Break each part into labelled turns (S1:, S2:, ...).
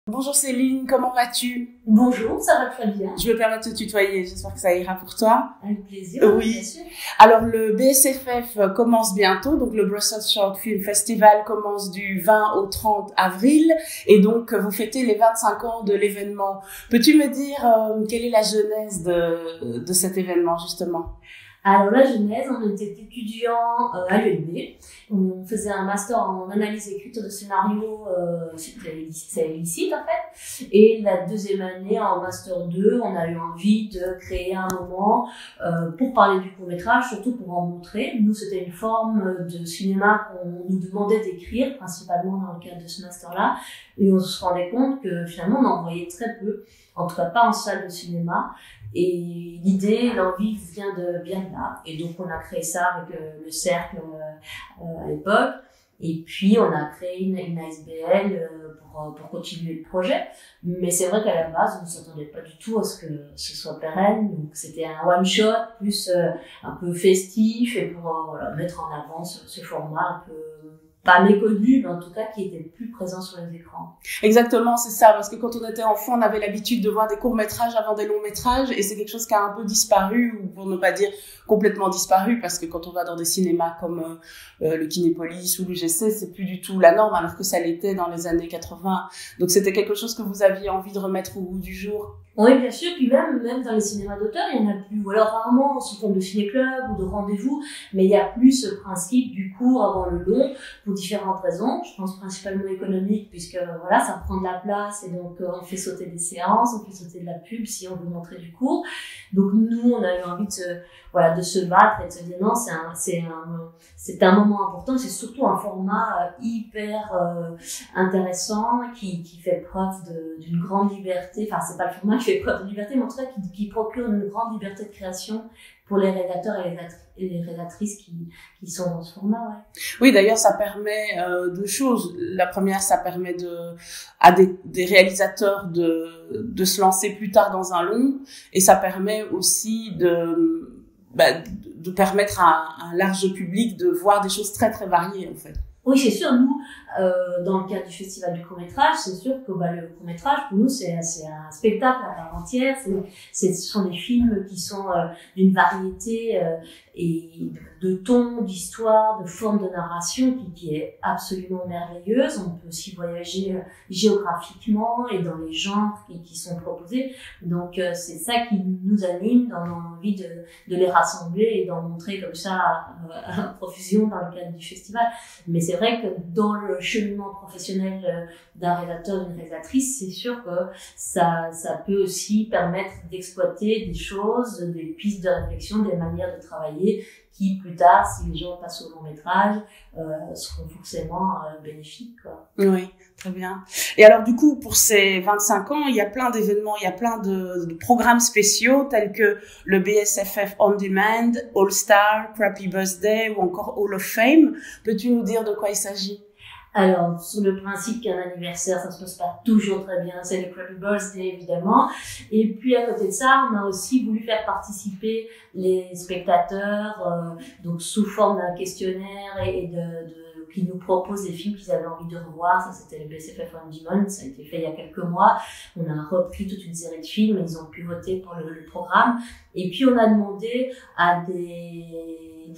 S1: Bonjour Céline, comment vas-tu?
S2: Bonjour, ça va très bien.
S1: Je me permets de te tutoyer, j'espère que ça ira pour toi.
S2: Avec plaisir,
S1: Oui.
S2: bien sûr.
S1: Alors le BSFF commence bientôt, donc le Brussels Short Film Festival commence du 20 au 30 avril et donc vous fêtez les 25 ans de l'événement. Peux-tu me dire quelle est la genèse de cet événement justement?
S2: Alors la genèse, on était étudiants à l'ULB. On faisait un master en analyse écriture de scénario, c'est illicite en fait. Et la deuxième année, en master 2, on a eu envie de créer un moment pour parler du court-métrage, surtout pour en montrer. Nous, c'était une forme de cinéma qu'on nous demandait d'écrire, principalement dans le cadre de ce master-là. Et on se rendait compte que finalement, on en voyait très peu, en tout cas pas en salle de cinéma. Et l'idée, l'envie vient de bien là. Et donc, on a créé ça avec le cercle à l'époque. Et puis, on a créé une ASBL pour continuer le projet. Mais c'est vrai qu'à la base, on ne s'attendait pas du tout à ce que ce soit pérenne. Donc, c'était un one-shot, plus un peu festif, et pour voilà, mettre en avant ce format un peu pas méconnu, mais en tout cas qui était plus présent sur les écrans.
S1: Exactement, c'est ça, parce que quand on était enfant, on avait l'habitude de voir des courts-métrages avant des longs-métrages, et c'est quelque chose qui a un peu disparu, ou pour ne pas dire complètement disparu, parce que quand on va dans des cinémas comme le Kinépolis ou l'UGC, c'est plus du tout la norme, alors que ça l'était dans les années 80. Donc c'était quelque chose que vous aviez envie de remettre au goût du jour.
S2: Oui, bien sûr, puis même dans les cinémas d'auteur, il y en a plus, ou alors rarement sous forme de ciné-club ou de rendez-vous, mais il y a plus ce principe du court avant le long, pour différentes raisons. Je pense principalement économique, puisque voilà, ça prend de la place, et donc on fait sauter des séances, on fait sauter de la pub si on veut montrer du court. Donc nous, on a eu envie de se battre et de se dire non, c'est un moment important, c'est surtout un format hyper intéressant, qui fait preuve d'une grande liberté. Enfin, c'est pas le format qui fait preuve de liberté, mais en tout cas qui procure une grande liberté de création pour les réalisateurs et les réalisatrices qui sont dans ce format. Ouais.
S1: Oui, d'ailleurs, ça permet deux choses. La première, ça permet à des réalisateurs de se lancer plus tard dans un long, et ça permet aussi de permettre à un large public de voir des choses très très variées en fait.
S2: Oui, c'est sûr. Nous, dans le cadre du Festival du court-métrage, c'est sûr que le court-métrage, pour nous, c'est un spectacle à part entière. Ce sont des films qui sont d'une variété et de tons, d'histoires, de formes de narration qui est absolument merveilleuse. On peut aussi voyager géographiquement et dans les genres qui sont proposés. Donc, c'est ça qui nous anime dans l'envie de les rassembler et d'en montrer comme ça à profusion dans le cadre du festival. Mais c'est vrai que dans le cheminement professionnel d'un réalisateur, d'une réalisatrice, c'est sûr que ça peut aussi permettre d'exploiter des choses, des pistes de réflexion, des manières de travailler qui, plus tard, si les gens passent au long métrage, seront forcément bénéfiques, quoi.
S1: Oui, très bien. Et alors, du coup, pour ces 25 ans, il y a plein d'événements, il y a plein de programmes spéciaux tels que le BSFF On Demand, All Star, Crappy Birthday ou encore Hall of Fame. Peux-tu nous dire de quoi il s'agit?
S2: Alors, sur le principe qu'un anniversaire, ça se passe pas toujours très bien, c'est le Crappy Birthday, évidemment. Et puis, à côté de ça, on a aussi voulu faire participer les spectateurs, donc sous forme d'un questionnaire et qui nous proposent des films qu'ils avaient envie de revoir. Ça, c'était le BSFF On Demand. Ça a été fait il y a quelques mois. On a repris toute une série de films et ils ont pu voter pour le programme. Et puis, on a demandé à des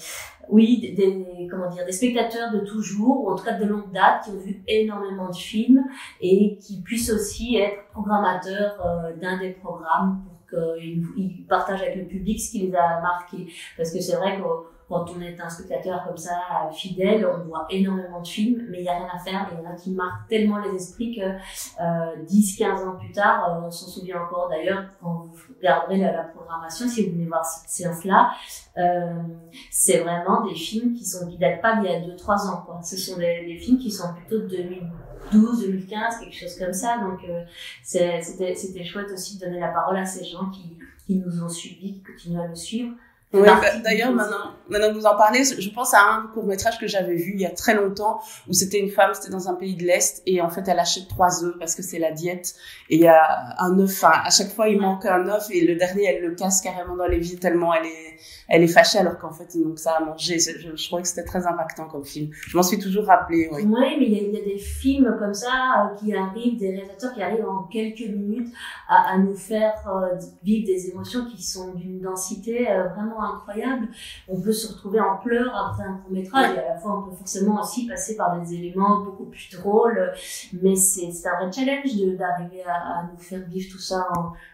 S2: spectateurs de toujours, ou en tout cas de longue date, qui ont vu énormément de films et qui puissent aussi être programmateurs d'un des programmes pour qu'ils partagent avec le public ce qui les a marqués. Parce que c'est vrai que quand on est un spectateur comme ça, fidèle, on voit énormément de films, mais il n'y a rien à faire. Il y en a qui marquent tellement les esprits que 10-15 ans plus tard, on s'en souvient encore. D'ailleurs, quand vous regarderez la programmation, si vous venez voir cette séance-là, c'est vraiment des films qui datent pas d'il y a 2-3 ans, quoi. Ce sont des films qui sont plutôt de 2012, 2015, quelque chose comme ça. Donc, c'était chouette aussi de donner la parole à ces gens qui nous ont suivis, qui continuent à nous suivre.
S1: Oui, d'ailleurs, maintenant que vous en parlez, je pense à un court-métrage que j'avais vu il y a très longtemps, où c'était une femme, c'était dans un pays de l'Est, et en fait, elle achète 3 œufs parce que c'est la diète, et il y a un œuf, enfin, à chaque fois, il manque un œuf, et le dernier, elle le casse carrément dans l'évier tellement elle est fâchée, alors qu'en fait, il manque ça à manger. Je trouvais que c'était très impactant comme film. Je m'en suis toujours rappelée, oui.
S2: Oui, mais il y a des films comme ça qui arrivent, des réalisateurs qui arrivent en quelques minutes à nous faire vivre des émotions qui sont d'une densité vraiment incroyable. On peut se retrouver en pleurs après un court-métrage, et à la fois on peut forcément aussi passer par des éléments beaucoup plus drôles, mais c'est un vrai challenge d'arriver à nous faire vivre tout ça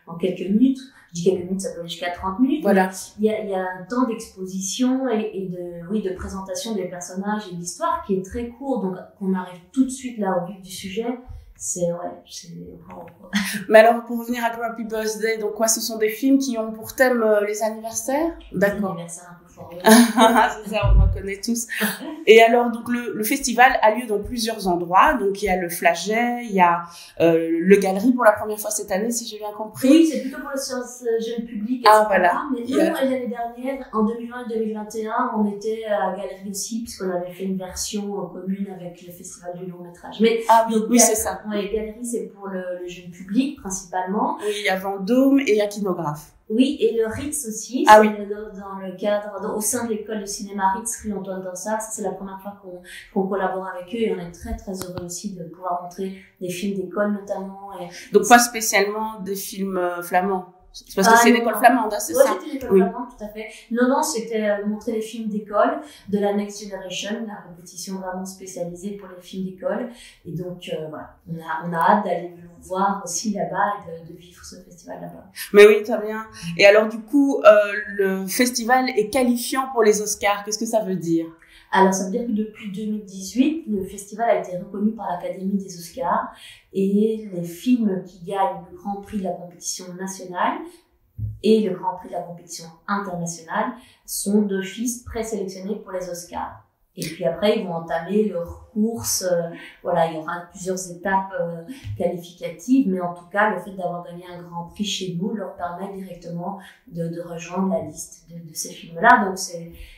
S2: en quelques minutes. Je dis quelques minutes, ça peut aller jusqu'à 30 minutes.
S1: Voilà.
S2: Il y a un temps d'exposition et de présentation des personnages et de l'histoire qui est très court, donc qu'on arrive tout de suite là au vif du sujet. C'est vraiment quoi.
S1: Mais alors, pour revenir à Grumpy Birthday, donc quoi, ce sont des films qui ont pour thème les anniversaires? D'accord.
S2: Les anniversaires un peu fort.
S1: C'est ça, on en connaît tous. Et alors, donc, le festival a lieu dans plusieurs endroits. Donc, il y a le Flaget, il y a le Galerie pour la première fois cette année, si j'ai bien compris.
S2: Oui, c'est plutôt pour le jeune public, etc.
S1: Ah, voilà.
S2: Mais nous, l'année dernière, en 2020 et 2021, on était à la Galerie aussi, puisqu'on avait fait une version commune avec le Festival du long métrage. Mais,
S1: oui, c'est ça.
S2: Oui, Galerie, c'est pour le jeune public, principalement.
S1: Oui, il y a Vendôme et il y a Kinographe.
S2: Oui, et le Ritz aussi,
S1: oui.
S2: Dans le cadre, au sein de l'école de cinéma Ritz, rue Antoine Dorsard. C'est la première fois qu'on collabore avec eux, et on est très très heureux aussi de pouvoir montrer des films d'école notamment.
S1: Donc pas spécialement des films flamands. C'est parce que c'est l'école flamande, hein, c'est ça?
S2: Oui, c'était l'école flamande, tout à fait. Non, c'était montrer les films d'école de la Next Generation, la compétition vraiment spécialisée pour les films d'école. Et donc, voilà, on a hâte d'aller le voir aussi là-bas et de vivre ce festival là-bas.
S1: Mais oui, très bien. Et alors, du coup, le festival est qualifiant pour les Oscars. Qu'est-ce que ça veut dire?
S2: Alors, ça veut dire que depuis 2018, le festival a été reconnu par l'Académie des Oscars, et les films qui gagnent le Grand Prix de la compétition nationale et le Grand Prix de la compétition internationale sont d'office présélectionnés pour les Oscars. Et puis après, ils vont entamer leur course. Voilà, il y aura plusieurs étapes qualificatives, mais en tout cas, le fait d'avoir gagné un Grand Prix chez nous leur permet directement de rejoindre la liste de ces films-là. Donc,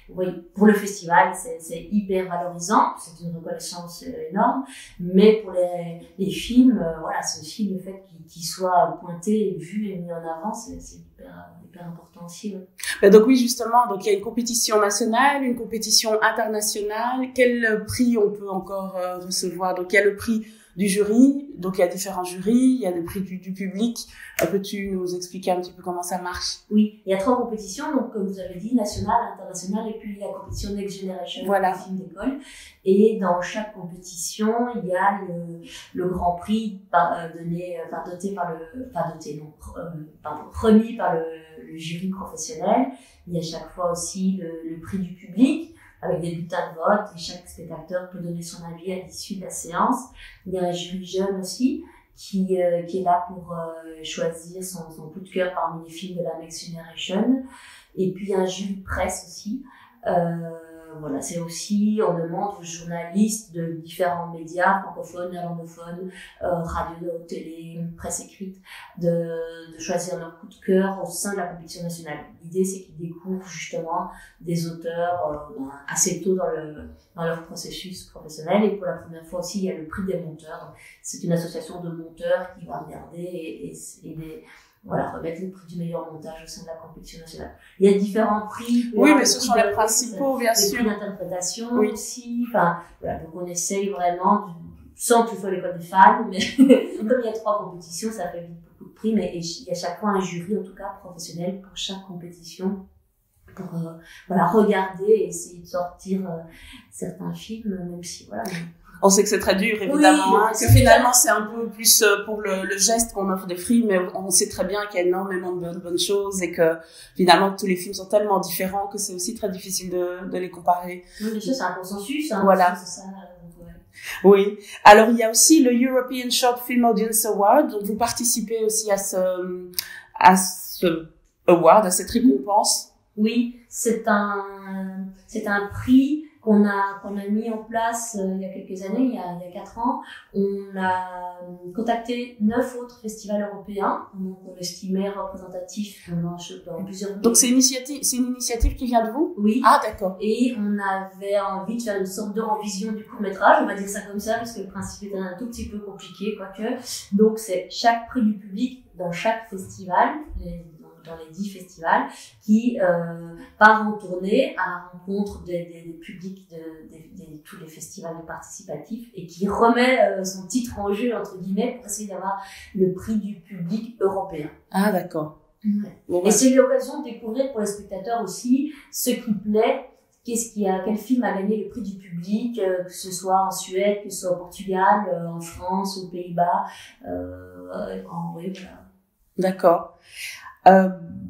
S2: oui, pour le festival, c'est hyper valorisant. C'est une reconnaissance énorme. Mais pour les films, voilà, c'est aussi le fait qu'ils soient pointés, vus et mis en avant, c'est hyper important aussi.
S1: Ouais. Donc oui, justement, donc il y a une compétition nationale, une compétition internationale. Quel prix on peut encore recevoir? Donc il y a le prix du jury, donc il y a différents jurys, il y a le prix du public. Peux-tu nous expliquer un petit peu comment ça marche?
S2: Oui, il y a 3 compétitions, donc comme vous avez dit, nationale, internationale, et puis la compétition Next Generation,
S1: voilà.
S2: Le film d'école. Et dans chaque compétition, il y a le Grand Prix remis par le jury professionnel. Il y a chaque fois aussi le prix du public, avec des bulletins de vote, et chaque spectateur peut donner son avis à l'issue de la séance. Il y a un jury jeune aussi, qui est là pour choisir son coup de cœur parmi les films de la Next Generation. Et puis un jury presse aussi. Voilà, c'est aussi, on demande aux journalistes de différents médias, francophones, néerlandophones, radio, télé, presse écrite, de choisir leur coup de cœur au sein de la compétition nationale. L'idée, c'est qu'ils découvrent justement des auteurs assez tôt dans leur processus professionnel. Et pour la première fois aussi, il y a le prix des monteurs. C'est une association de monteurs qui va regarder remettre le prix du meilleur montage au sein de la compétition nationale. Il y a différents prix.
S1: Oui, mais ce sont les principaux, bien sûr.
S2: Les prix d'interprétation aussi. Enfin, voilà, donc on essaye vraiment, sans que ce soit l'école des fans, mais comme il y a 3 compétitions, ça fait vite beaucoup de prix, mais il y a chaque fois un jury, en tout cas professionnel, pour chaque compétition, pour regarder et essayer de sortir certains films, même si, voilà.
S1: On sait que c'est très dur, évidemment, que finalement c'est un peu plus pour le geste qu'on offre des films, mais on sait très bien qu'il y a énormément de bonnes choses et que finalement tous les films sont tellement différents que c'est aussi très difficile de les comparer.
S2: Oui, bien sûr, c'est un consensus. Hein,
S1: voilà.
S2: C'est ça, ouais.
S1: Oui. Alors il y a aussi le European Short Film Audience Award, donc vous participez aussi à ce award, à cette récompense.
S2: Oui, c'est un prix qu'on a mis en place il y a quelques années, il y a 4 ans. On a contacté 9 autres festivals européens, donc on estimait représentatifs dans plusieurs pays.
S1: Donc c'est une initiative qui vient de vous?
S2: Oui.
S1: Ah, d'accord.
S2: Et on avait envie de faire une sorte de revision du court-métrage, on va dire ça comme ça, parce que le principe est un tout petit peu compliqué, quoique. Donc c'est chaque prix du public dans chaque festival, dans les 10 festivals, qui part en tournée à la rencontre des publics de tous les festivals participatifs et qui remet son titre en jeu, entre guillemets, pour essayer d'avoir le prix du public européen.
S1: Ah, d'accord.
S2: Ouais. Bon, et c'est l'occasion de découvrir pour les spectateurs aussi ce qui plaît, quel film a gagné le prix du public, que ce soit en Suède, que ce soit au Portugal, en France, aux Pays-Bas, oui, voilà.
S1: D'accord.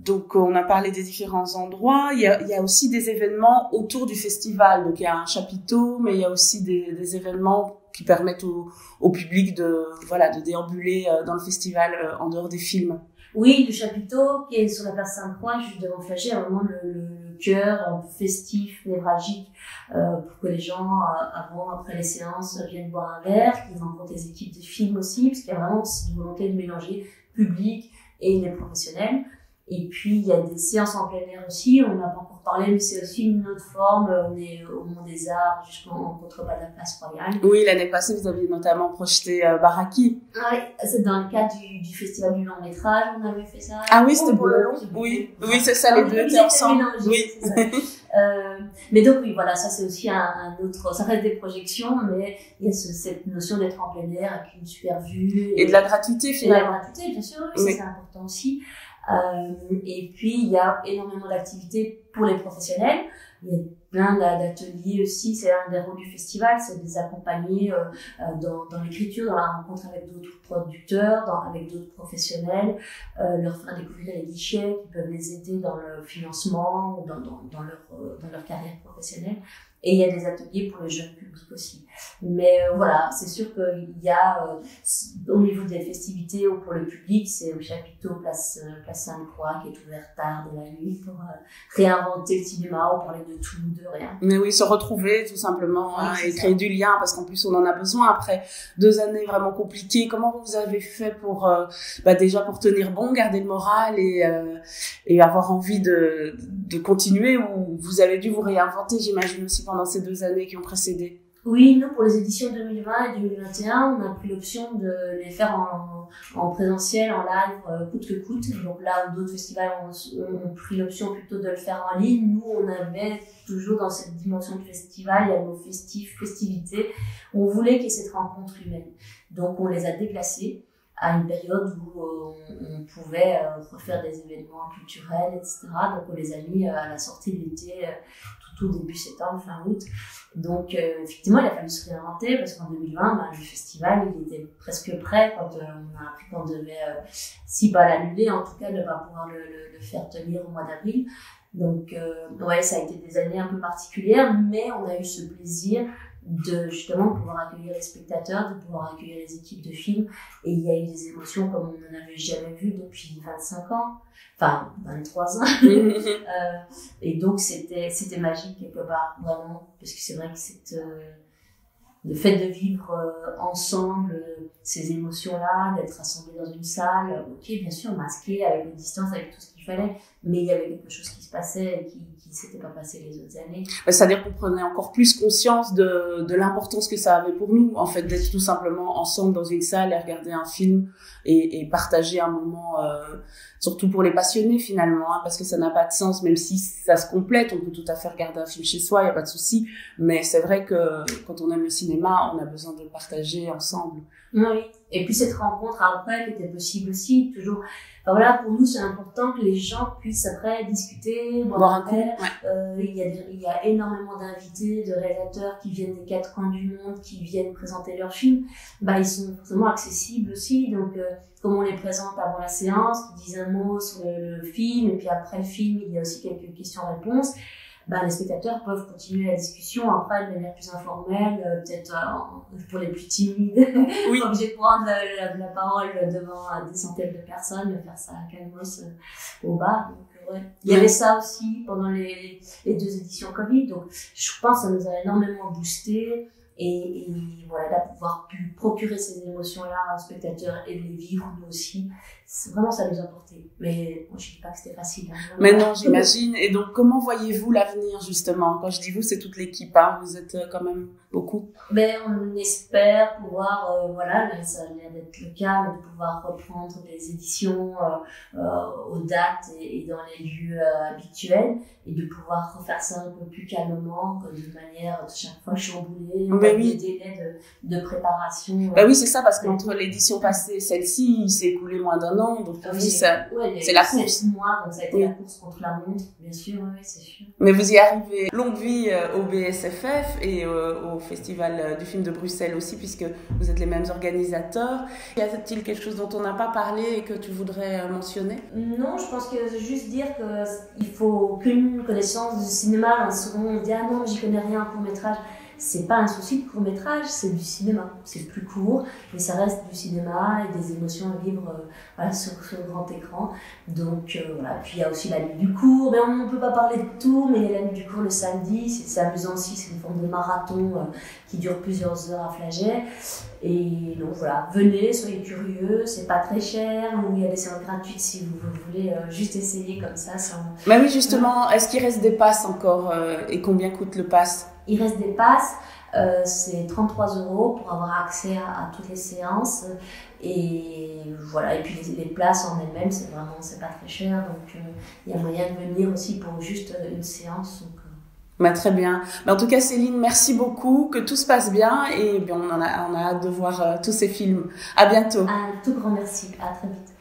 S1: Donc on a parlé des différents endroits. Il y a aussi des événements autour du festival. Donc il y a un chapiteau, mais il y a aussi des événements qui permettent au public de déambuler dans le festival en dehors des films.
S2: Oui, le chapiteau qui est sur la place Sainte-Croix, juste devant Flagey, est vraiment le cœur festif, névralgique, pour que les gens, après les séances, viennent boire un verre, qu'ils rencontrent des équipes de films aussi, parce qu'il y a vraiment cette volonté de mélanger public et les professionnels. Et puis, il y a des séances en plein air aussi, on n'a pas encore parlé, mais c'est aussi une autre forme. On est au Mont des Arts, jusqu'en contrebas de la place Royale.
S1: Oui, l'année passée, vous aviez notamment projeté Baraki.
S2: Oui, c'est dans le cadre du festival du long métrage, on avait fait ça.
S1: Ah oui, c'était pour le long. Oui, c'est ça, les deux étaient ensemble. Oui.
S2: Mais donc oui, voilà, ça c'est aussi un autre, ça reste des projections, mais il y a cette notion d'être en plein air avec une super vue.
S1: Et de la gratuité finalement.
S2: De la gratuité, bien sûr, oui. Ça c'est important aussi. Et puis il y a énormément d'activités pour les professionnels. Il y a plein d'ateliers aussi. C'est un des rôles du festival, c'est de les accompagner dans l'écriture, dans la rencontre avec d'autres producteurs, avec d'autres professionnels, leur faire découvrir les guichets qui peuvent les aider dans le financement ou dans leur carrière professionnelle. Et il y a des ateliers pour le jeune public aussi. Mais voilà, c'est sûr qu'il y a, au niveau des festivités ou pour le public, c'est au chapiteau place Sainte-Croix qui est ouvert tard de la nuit pour réinventer le cinéma ou parler de tout, de rien.
S1: Mais oui, se retrouver tout simplement et créer du lien, parce qu'en plus on en a besoin après 2 années vraiment compliquées. Comment vous avez fait pour déjà pour tenir bon, garder le moral et avoir envie de continuer, ou vous avez dû vous réinventer, j'imagine aussi pendant ces 2 années qui ont précédé?
S2: Oui, nous, pour les éditions 2020 et 2021, on a pris l'option de les faire en présentiel, en live, coûte que coûte. Donc là où d'autres festivals ont pris l'option plutôt de le faire en ligne, nous, on avait toujours dans cette dimension de festival, il y a nos festivités. On voulait qu'il y ait cette rencontre humaine. Donc on les a déplacés à une période où on pouvait refaire des événements culturels, etc. Donc on les a mis à la sortie de l'été, tout début septembre, fin août. Donc effectivement, il a fallu se réinventer parce qu'en 2020, le festival, il était presque prêt quand on a appris qu'on devait, si pas l'annuler, en tout cas ne pas pouvoir le faire tenir au mois d'avril. Donc ouais, ça a été des années un peu particulières, mais on a eu ce plaisir de justement pouvoir accueillir les spectateurs, de pouvoir accueillir les équipes de films, et il y a eu des émotions comme on n'en avait jamais vu depuis 25 ans, enfin 23 ans. Et donc c'était magique quelque part, vraiment, parce que c'est vrai que le fait de vivre ensemble ces émotions-là, d'être rassemblés dans une salle, ok, bien sûr, masqué, avec une distance, avec tout ce qu'il fallait, mais il y avait quelque chose qui se passait et qui s'était pas passé les autres années.
S1: C'est-à-dire qu'on prenait encore plus conscience de l'importance que ça avait pour nous, en fait, d'être tout simplement ensemble dans une salle et regarder un film et partager un moment, surtout pour les passionnés finalement, parce que ça n'a pas de sens, même si ça se complète, on peut tout à fait regarder un film chez soi, il n'y a pas de souci, mais c'est vrai que quand on aime le cinéma, on a besoin de le partager ensemble.
S2: Oui, et puis cette rencontre après qui était possible aussi, toujours. Enfin, voilà, pour nous c'est important que les gens puissent après discuter, boire un coup. Il y a énormément d'invités, de réalisateurs qui viennent des 4 coins du monde, qui viennent présenter leurs films. Ils sont forcément accessibles aussi, donc comme on les présente avant la séance, qui disent un mot sur le film, et puis après le film il y a aussi quelques questions-réponses. Les spectateurs peuvent continuer la discussion après de manière plus informelle, peut-être pour les plus timides, oui. Pas obligé de prendre la parole devant des centaines de personnes, de faire ça à calmos au bar. Donc, ouais. Il y avait ça aussi pendant les 2 éditions Covid, donc je pense que ça nous a énormément boosté. Et voilà, de pouvoir procurer ces émotions-là aux spectateurs et de les vivre nous aussi, vraiment ça nous a porté. Mais moi, je dis pas que c'était facile. Hein,
S1: mais non, j'imagine. Et donc, comment voyez-vous l'avenir, justement? Quand je dis vous, c'est toute l'équipe, hein. Vous êtes quand même beaucoup.
S2: Ben, on espère pouvoir, voilà, ça a l'air d'être le cas, mais de pouvoir reprendre des éditions aux dates et dans les lieux habituels, et de pouvoir refaire ça un peu plus calmement, de manière chaque fois chamboulée,
S1: Ben oui.
S2: des délais de préparation.
S1: Ben oui, c'est ça, parce qu'entre l'édition passée et celle-ci, il s'est écoulé moins d'1 an, donc pour vous, c'est la course.
S2: 7 mois, donc ça a été la course contre la montre, bien sûr, oui, c'est sûr.
S1: Mais vous y arrivez. Longue vie au BSFF et au Festival du film de Bruxelles aussi, puisque vous êtes les mêmes organisateurs. Y a-t-il quelque chose dont on n'a pas parlé et que tu voudrais mentionner?
S2: Non, je pense que c'est juste dire qu'il faut qu'une connaissance du cinéma. Souvent on dit ah non, j'y connais rien en court-métrage. C'est pas un souci de court-métrage, c'est du cinéma. C'est plus court, mais ça reste du cinéma et des émotions à vivre voilà, sur le grand écran. Donc voilà. Puis il y a aussi la nuit du cours, mais on ne peut pas parler de tout, mais il y a la nuit du cours le samedi, c'est amusant aussi, c'est une forme de marathon qui dure plusieurs heures à Flagey. Et donc voilà, venez, soyez curieux, c'est pas très cher, il y a des séances gratuites si vous voulez juste essayer comme ça.
S1: Mais oui, justement, est-ce qu'il reste des passes encore et combien coûte le pass?
S2: Il reste des passes, c'est 33 € pour avoir accès à toutes les séances. Et voilà, et puis les places en elles-mêmes, c'est pas très cher, donc il y a moyen de venir aussi pour juste une séance. Donc,
S1: bah, très bien. Mais en tout cas, Céline, merci beaucoup, que tout se passe bien et bien, on a hâte de voir tous ces films. À bientôt.
S2: Un tout grand merci, à très vite.